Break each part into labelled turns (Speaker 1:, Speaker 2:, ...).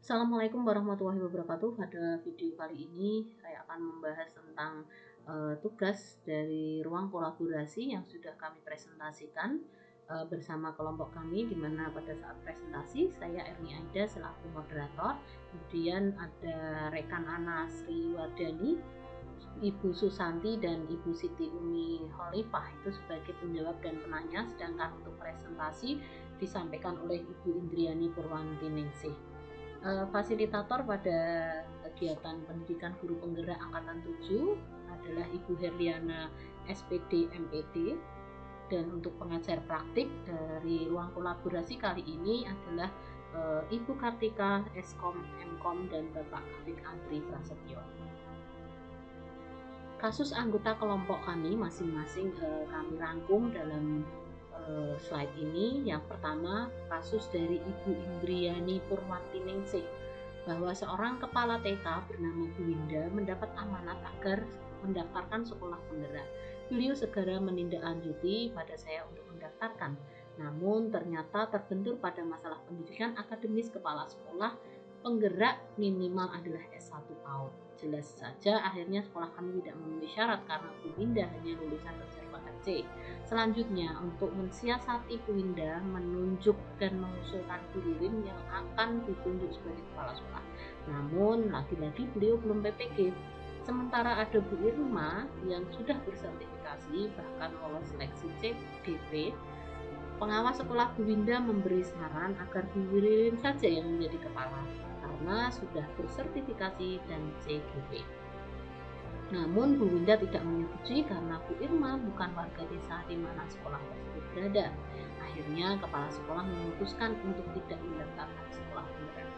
Speaker 1: Assalamualaikum warahmatullahi wabarakatuh. Pada video kali ini saya akan membahas tentang tugas dari ruang kolaborasi yang sudah kami presentasikan bersama kelompok kami, di mana pada saat presentasi saya Erni Aida selaku moderator, kemudian ada rekan Ana Sri Wardani, Ibu Susanti dan Ibu Siti Umi Khalifah itu sebagai penjawab dan penanya, sedangkan untuk presentasi disampaikan oleh Ibu Indriani Purwanti Ningsih. Fasilitator pada kegiatan pendidikan guru penggerak angkatan 7 adalah Ibu Herliana SPD MPD, dan untuk pengajar praktik dari ruang kolaborasi kali ini adalah Ibu Kartika Eskom Mkom dan Bapak Afik Andri Prasetyo. Kasus anggota kelompok kami masing-masing kami rangkum dalam slide ini. Yang pertama, kasus dari Ibu Indriani Purwanti Ningsih, bahwa seorang kepala TK bernama Bu Winda mendapat amanat agar mendaftarkan sekolah penggerak. Beliau segera menindaklanjuti pada saya untuk mendaftarkan. Namun ternyata terbentur pada masalah pendidikan akademis kepala sekolah penggerak minimal adalah S1 PAUD. Jelas saja akhirnya sekolah kami tidak memenuhi syarat karena Bu Winda hanya lulusan reserva C. Selanjutnya, untuk mensiasati Bu Winda menunjuk dan mengusulkan guru rim yang akan ditunjuk sebagai kepala sekolah. Namun lagi-lagi beliau belum PPG. Sementara ada Bu Irma yang sudah bersertifikasi bahkan lolos seleksi CDP. Pengawas sekolah Bu Winda memberi saran agar Bu Wirin saja yang menjadi kepala karena sudah bersertifikasi dan CGP. Namun Bu Winda tidak menyetujui karena Bu Irma bukan warga desa di mana sekolah tersebut berada. Akhirnya kepala sekolah memutuskan untuk tidak mendaftarkan sekolah penggerak.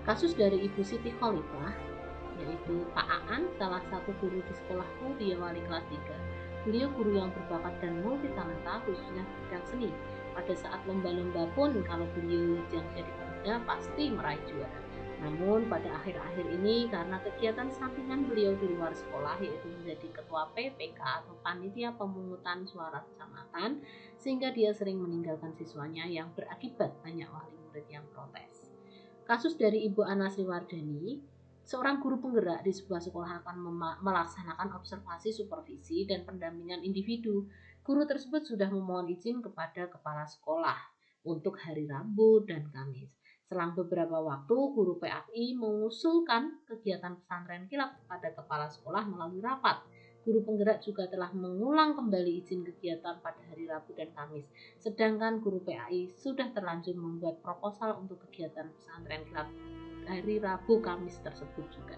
Speaker 1: Kasus dari Ibu Siti Khalifah, yaitu Pak Aan, salah satu guru di sekolahku, dia wali kelas 3. Beliau guru yang berbakat dan multitalenta khususnya bidang seni. Pada saat lomba-lomba pun kalau beliau yang jadi peserta pasti meraih juara. Namun pada akhir-akhir ini karena kegiatan sampingan beliau di luar sekolah, yaitu menjadi ketua PPK atau panitia pemungutan suara kecamatan, sehingga dia sering meninggalkan siswanya yang berakibat banyak wali murid yang protes. Kasus dari Ibu Ana Sri Wardani, seorang guru penggerak di sebuah sekolah akan melaksanakan observasi, supervisi, dan pendampingan individu. Guru tersebut sudah memohon izin kepada kepala sekolah untuk hari Rabu dan Kamis. Selang beberapa waktu, guru PAI mengusulkan kegiatan pesantren kilat kepada kepala sekolah melalui rapat. Guru penggerak juga telah mengulang kembali izin kegiatan pada hari Rabu dan Kamis. Sedangkan guru PAI sudah terlanjur membuat proposal untuk kegiatan pesantren kilat hari Rabu Kamis tersebut juga.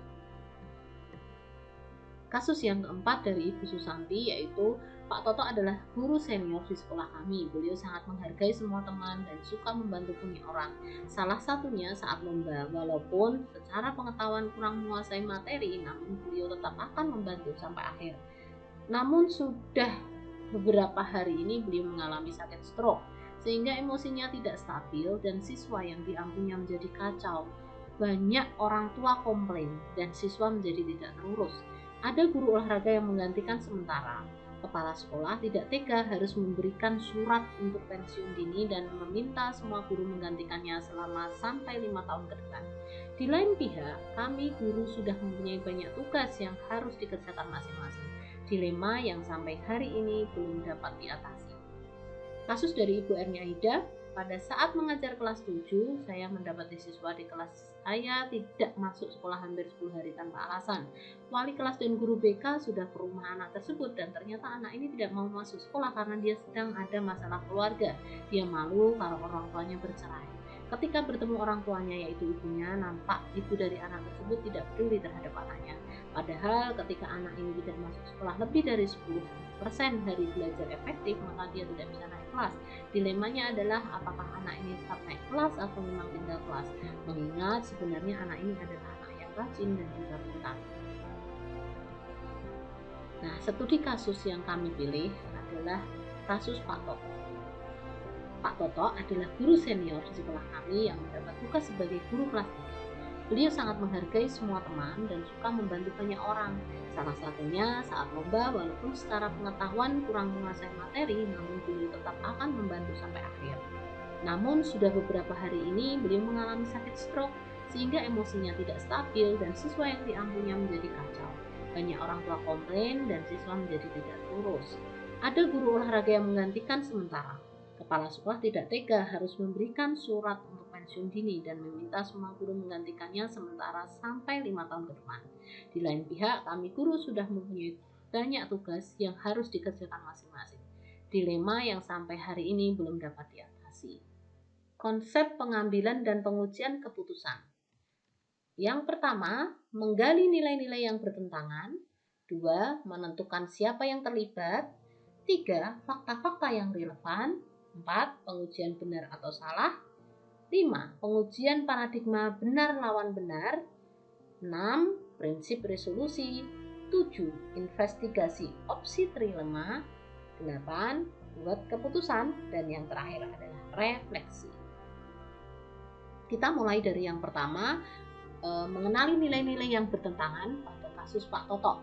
Speaker 1: Kasus yang keempat dari Ibu Susanti, yaitu Pak Toto adalah guru senior di sekolah kami. Beliau sangat menghargai semua teman dan suka membantu banyak orang. Salah satunya saat lomba, walaupun secara pengetahuan kurang menguasai materi, namun beliau tetap akan membantu sampai akhir. Namun sudah beberapa hari ini beliau mengalami sakit stroke, sehingga emosinya tidak stabil dan siswa yang diampunya menjadi kacau. Banyak orang tua komplain dan siswa menjadi tidak terurus. Ada guru olahraga yang menggantikan sementara. Kepala sekolah tidak tega harus memberikan surat untuk pensiun dini dan meminta semua guru menggantikannya selama sampai 5 tahun ke depan. Di lain pihak, kami guru sudah mempunyai banyak tugas yang harus dikerjakan masing-masing. Dilema yang sampai hari ini belum dapat diatasi. Kasus dari Ibu Erni Aida, pada saat mengajar kelas 7, saya mendapati siswa di kelas saya tidak masuk sekolah hampir 10 hari tanpa alasan. Wali kelas dan guru BK sudah ke rumah anak tersebut dan ternyata anak ini tidak mau masuk sekolah karena dia sedang ada masalah keluarga. Dia malu kalau orang tuanya bercerai. Ketika bertemu orang tuanya yaitu ibunya, nampak ibu dari anak tersebut tidak peduli terhadap anaknya. Padahal ketika anak ini tidak masuk sekolah lebih dari 10% hari belajar efektif, maka dia tidak bisa naik kelas. Dilemanya adalah apakah anak ini tetap naik kelas atau memang tinggal kelas, mengingat sebenarnya anak ini adalah anak yang rajin dan juga pintar. Nah, studi kasus yang kami pilih adalah kasus Pak Toto. Pak Toto adalah guru senior di sekolah kami yang mendapat tugas sebagai guru kelas 3. Beliau sangat menghargai semua teman dan suka membantu banyak orang. Salah satunya saat lomba, walaupun secara pengetahuan kurang menguasai materi, namun beliau tetap akan membantu sampai akhir. Namun sudah beberapa hari ini beliau mengalami sakit stroke sehingga emosinya tidak stabil dan siswa yang diampunya menjadi kacau. Banyak orang tua komplain dan siswa menjadi tidak lurus. Ada guru olahraga yang menggantikan sementara. Kepala sekolah tidak tega harus memberikan surat untuk pensiun dini dan meminta semua guru menggantikannya sementara sampai 5 tahun ke depan. Di lain pihak, kami guru sudah mempunyai banyak tugas yang harus dikerjakan masing-masing. Dilema yang sampai hari ini belum dapat diatasi. Konsep pengambilan dan pengujian keputusan. Yang pertama, menggali nilai-nilai yang bertentangan. 2. Menentukan siapa yang terlibat. 3. Fakta-fakta yang relevan. 4. Pengujian benar atau salah. 5. Pengujian paradigma benar lawan benar. 6. Prinsip resolusi. 7. Investigasi opsi trilema. 8. Buat keputusan. Dan yang terakhir adalah refleksi. Kita mulai dari yang pertama, mengenali nilai-nilai yang bertentangan pada kasus Pak Toto.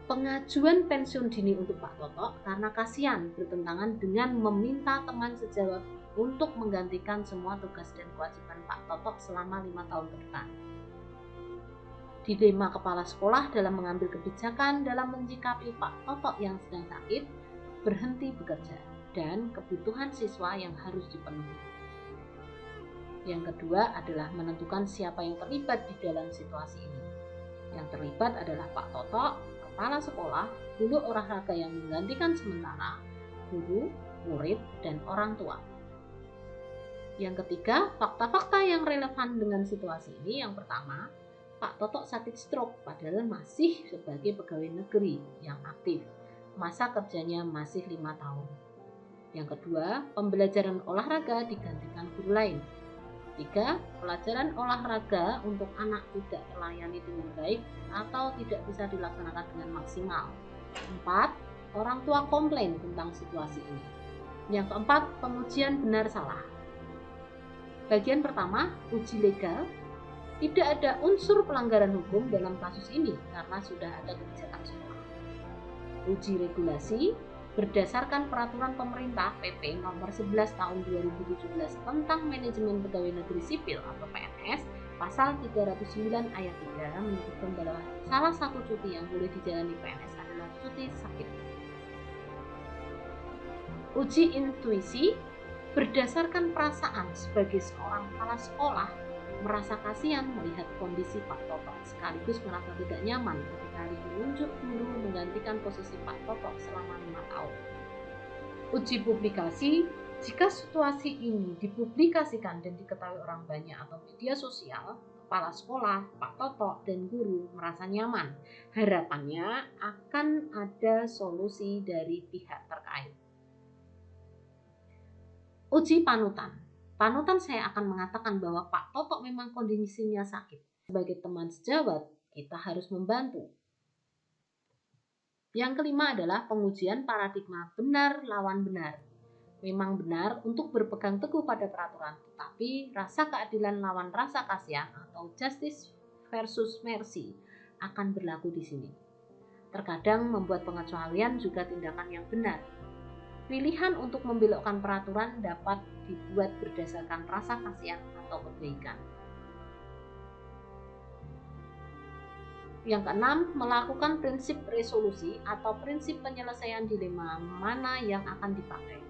Speaker 1: Pengajuan pensiun dini untuk Pak Toto karena kasihan bertentangan dengan meminta teman sejawat untuk menggantikan semua tugas dan kewajiban Pak Toto selama 5 tahun ke depan. Dilema kepala sekolah dalam mengambil kebijakan dalam menyikapi Pak Toto yang sedang sakit, berhenti bekerja, dan kebutuhan siswa yang harus dipenuhi. Yang kedua adalah menentukan siapa yang terlibat di dalam situasi ini. Yang terlibat adalah Pak Toto, kepala sekolah, guru olahraga yang menggantikan sementara, guru, murid, dan orang tua. Yang ketiga, fakta-fakta yang relevan dengan situasi ini. Yang pertama, Pak Toto sakit stroke padahal masih sebagai pegawai negeri yang aktif. Masa kerjanya masih 5 tahun. Yang kedua, pembelajaran olahraga digantikan guru lain. 3. Pelajaran olahraga untuk anak tidak terlayani dengan baik atau tidak bisa dilaksanakan dengan maksimal. 4. Orang tua komplain tentang situasi ini. Yang keempat, pengujian benar salah. Bagian pertama, uji legal. Tidak ada unsur pelanggaran hukum dalam kasus ini karena sudah ada kebijakan sekolah. Uji regulasi. Berdasarkan peraturan pemerintah PP nomor 11 tahun 2017 tentang manajemen pegawai negeri sipil atau PNS, pasal 309 ayat 3 menyebutkan bahwa salah satu cuti yang boleh dijalani PNS adalah cuti sakit. Uji intuisi. Berdasarkan perasaan sebagai seorang kepala sekolah, merasa kasihan melihat kondisi Pak Toto sekaligus merasa tidak nyaman ketika menunjuk guru menggantikan posisi Pak Toto selama 5 tahun. Uji publikasi. Jika situasi ini dipublikasikan dan diketahui orang banyak atau media sosial, kepala sekolah, Pak Toto, dan guru merasa nyaman. Harapannya akan ada solusi dari pihak terkait. Uji panutan. Panutan saya akan mengatakan bahwa Pak Toto memang kondisinya sakit. Sebagai teman sejawat, kita harus membantu. Yang kelima adalah pengujian paradigma benar lawan benar. Memang benar untuk berpegang teguh pada peraturan, tetapi rasa keadilan lawan rasa kasihan atau justice versus mercy akan berlaku di sini. Terkadang membuat pengecualian juga tindakan yang benar. Pilihan untuk membelokkan peraturan dapat dibuat berdasarkan rasa kasihan atau kebaikan. Yang keenam, melakukan prinsip resolusi atau prinsip penyelesaian dilema mana yang akan dipakai.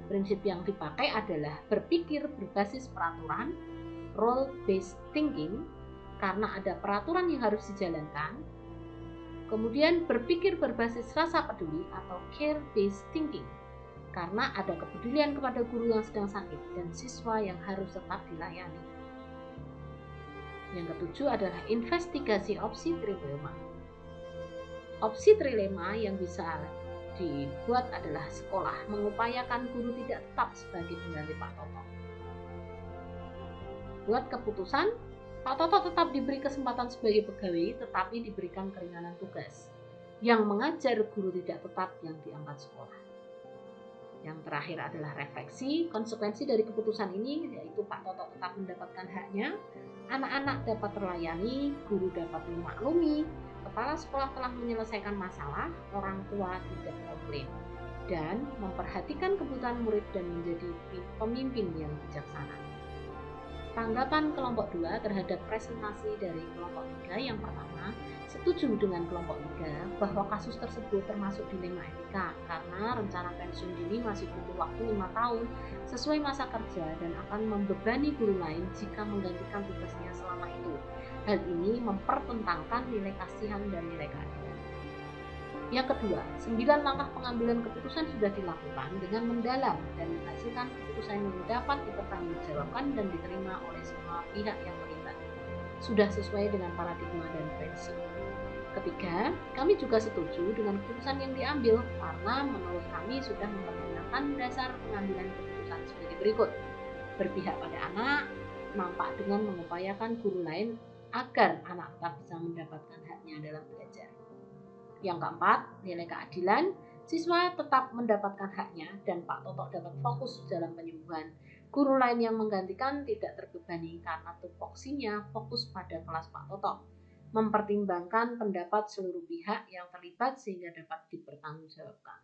Speaker 1: Prinsip yang dipakai adalah berpikir berbasis peraturan, role-based thinking, karena ada peraturan yang harus dijalankan. Kemudian berpikir berbasis rasa peduli atau care-based thinking, karena ada kepedulian kepada guru yang sedang sakit dan siswa yang harus tetap dilayani. Yang ketujuh adalah investigasi opsi trilema. Opsi trilema yang bisa dibuat adalah sekolah mengupayakan guru tidak tetap sebagai pengganti Pak Toto. Buat keputusan, Pak Toto tetap diberi kesempatan sebagai pegawai tetapi diberikan keringanan tugas. Yang mengajar guru tidak tetap yang diangkat sekolah. Yang terakhir adalah refleksi. Konsekuensi dari keputusan ini yaitu Pak Toto tetap mendapatkan haknya, anak-anak dapat terlayani, guru dapat memaklumi, kepala sekolah telah menyelesaikan masalah, orang tua tidak komplain, dan memperhatikan kebutuhan murid dan menjadi pemimpin yang bijaksana. Tanggapan kelompok 2 terhadap presentasi dari kelompok 3 yang pertama, setuju dengan kelompok 3 bahwa kasus tersebut termasuk dilema etika karena rencana pensiun dini masih butuh waktu 5 tahun sesuai masa kerja dan akan membebani guru lain jika menggantikan tugasnya selama itu. Hal ini mempertentangkan nilai kasihan dan nilai keadilan. Yang kedua, 9 langkah pengambilan keputusan sudah dilakukan dengan mendalam dan menghasilkan keputusan yang dapat dipertanggungjawabkan dan diterima oleh semua pihak yang terlibat. Sudah sesuai dengan paradigma dan prinsip. Ketiga, kami juga setuju dengan keputusan yang diambil karena menurut kami sudah mempertimbangkan dasar pengambilan keputusan sebagai berikut. Berpihak pada anak, nampak dengan mengupayakan guru lain agar anak tetap bisa mendapatkan haknya dalam belajar. Yang keempat, nilai keadilan, siswa tetap mendapatkan haknya dan Pak Toto dapat fokus dalam penyembuhan. Guru lain yang menggantikan tidak terbebani karena tupoksinya fokus pada kelas Pak Toto. Mempertimbangkan pendapat seluruh pihak yang terlibat sehingga dapat dipertanggungjawabkan.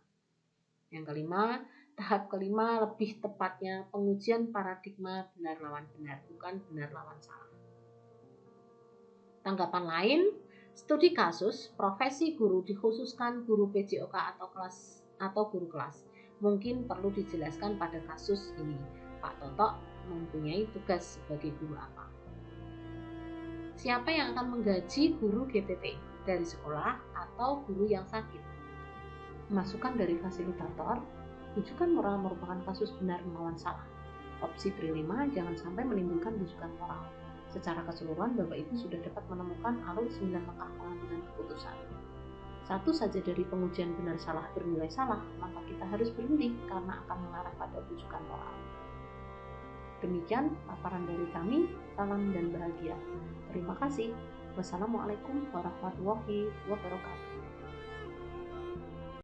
Speaker 1: Yang kelima, tahap kelima lebih tepatnya pengujian paradigma benar lawan benar, bukan benar lawan salah. Tanggapan lain, studi kasus profesi guru dikhususkan guru PJOK atau guru kelas. Mungkin perlu dijelaskan pada kasus ini, Pak Toto mempunyai tugas sebagai guru apa. Siapa yang akan menggaji guru GTT dari sekolah atau guru yang sakit? Masukan dari fasilitator, bujukan moral merupakan kasus benar melawan salah. Opsi prilema jangan sampai menimbulkan bujukan moral. Secara keseluruhan, Bapak Ibu sudah dapat menemukan alur 9 langkah pengambilan keputusan. Satu saja dari pengujian benar salah bernilai salah, maka kita harus berhenti karena akan mengarah pada bujukan moral. Demikian paparan dari kami, salam dan bahagia. Terima kasih. Wassalamualaikum warahmatullahi wabarakatuh.